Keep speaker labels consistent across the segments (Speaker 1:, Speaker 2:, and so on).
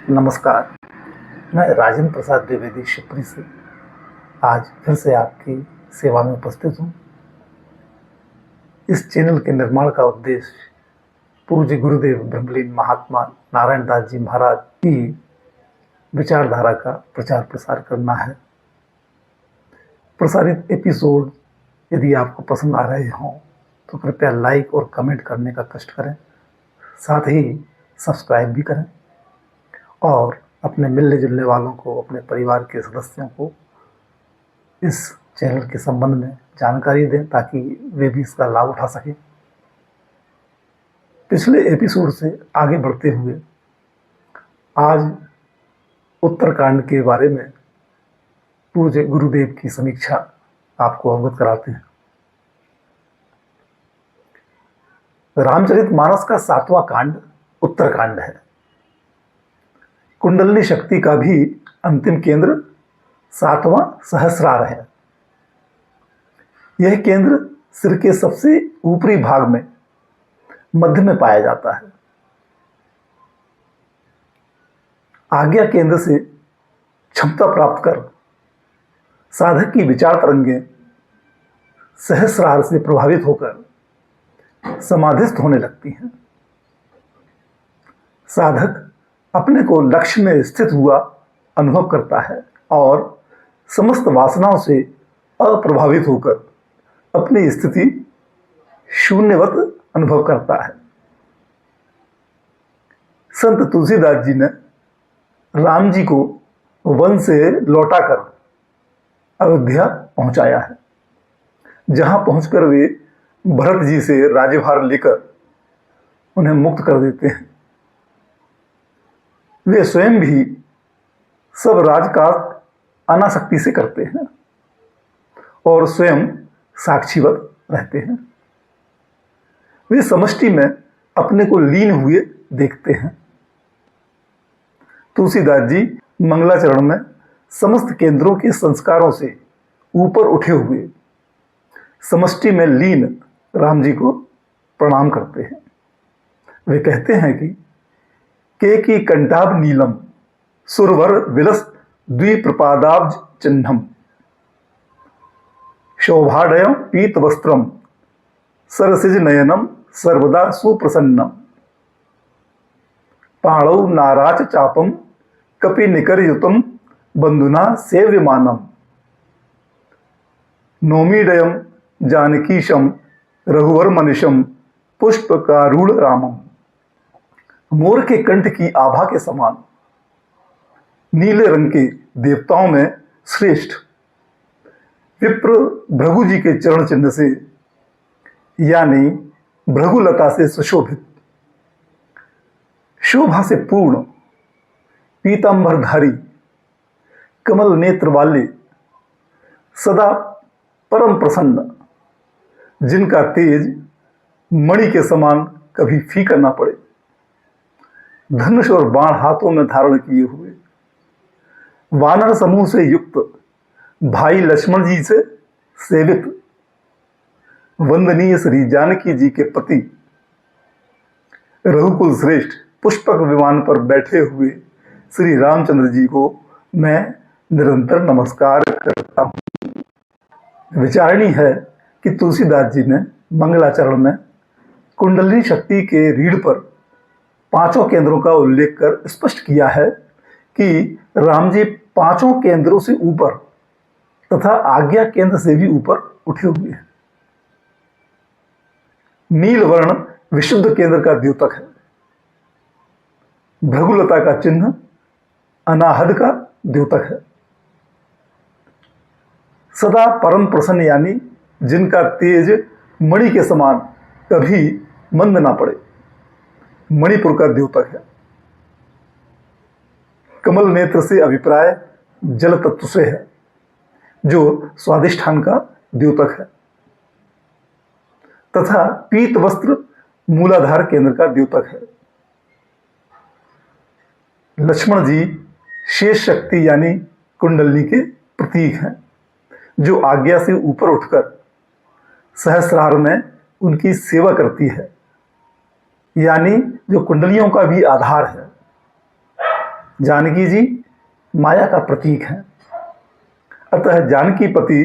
Speaker 1: नमस्कार। मैं राजेंद्र प्रसाद द्विवेदी शिवपुरी से आज फिर से आपकी सेवा में उपस्थित हूँ। इस चैनल के निर्माण का उद्देश्य पूज्य गुरुदेव ब्रह्मलीन महात्मा नारायण दास जी महाराज की विचारधारा का प्रचार प्रसार करना है। प्रसारित एपिसोड यदि आपको पसंद आ रहे हों तो कृपया लाइक और कमेंट करने का कष्ट करें, साथ ही सब्सक्राइब भी करें और अपने मिलने जुलने वालों को, अपने परिवार के सदस्यों को इस चैनल के संबंध में जानकारी दें ताकि वे भी इसका लाभ उठा सकें। पिछले एपिसोड से आगे बढ़ते हुए आज उत्तरकांड के बारे में पूज्य गुरुदेव की समीक्षा आपको अवगत कराते हैं। रामचरितमानस का 7वां कांड उत्तरकांड है। कुंडलिनी शक्ति का भी अंतिम केंद्र 7वां सहस्रार है। यह केंद्र सिर के सबसे ऊपरी भाग में मध्य में पाया जाता है। आज्ञा केंद्र से क्षमता प्राप्त कर साधक की विचार तरंगें सहस्रार से प्रभावित होकर समाधिस्थ होने लगती हैं। साधक अपने को लक्ष्य में स्थित हुआ अनुभव करता है और समस्त वासनाओं से अप्रभावित होकर अपनी स्थिति शून्यवत अनुभव करता है। संत तुलसीदास जी ने राम जी को वन से लौटाकर अयोध्या पहुंचाया है, जहां पहुंचकर वे भरत जी से राज्यभार लेकर उन्हें मुक्त कर देते हैं। वे स्वयं भी सब राजकाज अनासक्ति से करते हैं और स्वयं साक्षीवत रहते हैं। वे समष्टि में अपने को लीन हुए देखते हैं। तुलसीदास जी मंगलाचरण में समस्त केंद्रों के संस्कारों से ऊपर उठे हुए समष्टि में लीन राम जी को प्रणाम करते हैं। वे कहते हैं कि केकी कंठाभ नीलम सुरवर विलस द्विप्रपादाब्ज चिन्हम शोभाडयम पीत वस्त्रम सरसिज नयनम सर्वदा सुप्रसन्नम पाणौ नाराच चापम कपि निकरयुतम बंधुना सेव्यमानम नोमीडयम जानकीशम रघुवर मनिशम पुष्पकारूढ़ रामम। मोर के कंठ की आभा के समान नीले रंग के देवताओं में श्रेष्ठ विप्र भृगु जी के चरण चिन्ह से यानी भृगुलता से सुशोभित, शोभा से पूर्ण, पीतांबरधारी, कमल नेत्र वाले, सदा परम प्रसन्न, जिनका तेज मणि के समान कभी फीका ना पड़े, धनुष और बाण हाथों में धारण किए हुए, वानर समूह से युक्त, भाई लक्ष्मण जी से सेवित, वंदनीय श्री जानकी जी के पति, रघुकुल श्रेष्ठ पुष्पक विमान पर बैठे हुए श्री रामचंद्र जी को मैं निरंतर नमस्कार करता हूँ। विचारणीय है कि तुलसीदास जी ने मंगलाचरण में कुंडलिनी शक्ति के रीढ़ पर 5 केंद्रों का उल्लेख कर स्पष्ट किया है कि राम जी 5 केंद्रों से ऊपर तथा आज्ञा केंद्र से भी ऊपर उठे हुए हैं। नील वर्ण विशुद्ध केंद्र का द्योतक है। भृगुलता का चिन्ह अनाहद का द्योतक है। सदा परम प्रसन्न यानी जिनका तेज मणि के समान कभी मंद ना पड़े, मणिपुर का द्योतक है। कमल नेत्र से अभिप्राय जल तत्व से है, जो स्वादिष्ठान का द्योतक है, तथा पीत वस्त्र मूलाधार केंद्र का द्योतक है। लक्ष्मण जी शेष शक्ति यानी कुंडलिनी के प्रतीक हैं, जो आज्ञा से ऊपर उठकर सहस्रार में उनकी सेवा करती है, यानी जो कुंडलियों का भी आधार है। जानकी जी माया का प्रतीक हैं। अतः जानकी पति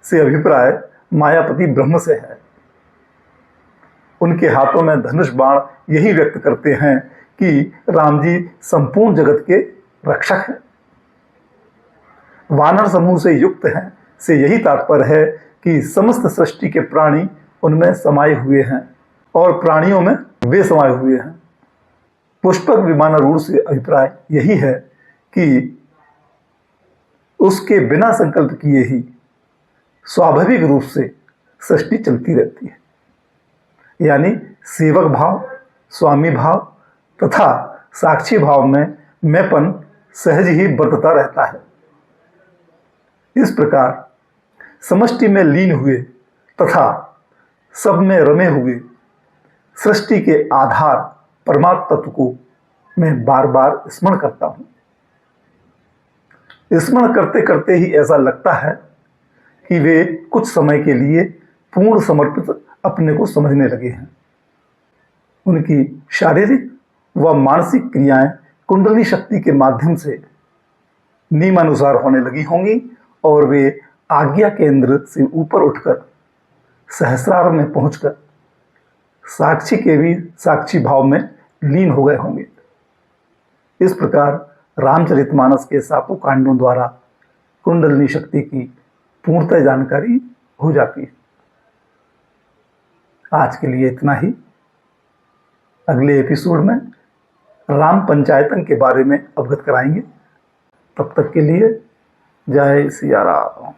Speaker 1: से अभिप्राय मायापति ब्रह्म से है। उनके हाथों में धनुष बाण यही व्यक्त करते हैं कि राम जी संपूर्ण जगत के रक्षक हैं। वानर समूह से युक्त हैं से यही तात्पर्य है कि समस्त सृष्टि के प्राणी उनमें समाये हुए हैं और प्राणियों में वे समाये हुए हैं। पुष्पक विमानारूढ़ से अभिप्राय यही है कि उसके बिना संकल्प किए ही स्वाभाविक रूप से सृष्टि चलती रहती है, यानी सेवक भाव, स्वामी भाव तथा साक्षी भाव में मैंपन सहज ही बरतता रहता है। इस प्रकार समष्टि में लीन हुए तथा सब में रमे हुए सृष्टि के आधार परमात्म तत्व को मैं बार बार स्मरण करता हूं। स्मरण करते करते ही ऐसा लगता है कि वे कुछ समय के लिए पूर्ण समर्पित अपने को समझने लगे हैं। उनकी शारीरिक व मानसिक क्रियाएं कुंडली शक्ति के माध्यम से नियमानुसार होने लगी होंगी और वे आज्ञा केंद्र से ऊपर उठकर सहस्रार में पहुंचकर साक्षी के भी साक्षी भाव में लीन हो गए होंगे। इस प्रकार रामचरितमानस के सातों कांडों द्वारा कुंडलिनी शक्ति की पूर्णतः जानकारी हो जाती है। आज के लिए इतना ही। अगले एपिसोड में राम पंचायतन के बारे में अवगत कराएंगे। तब तक के लिए जय सिया राम।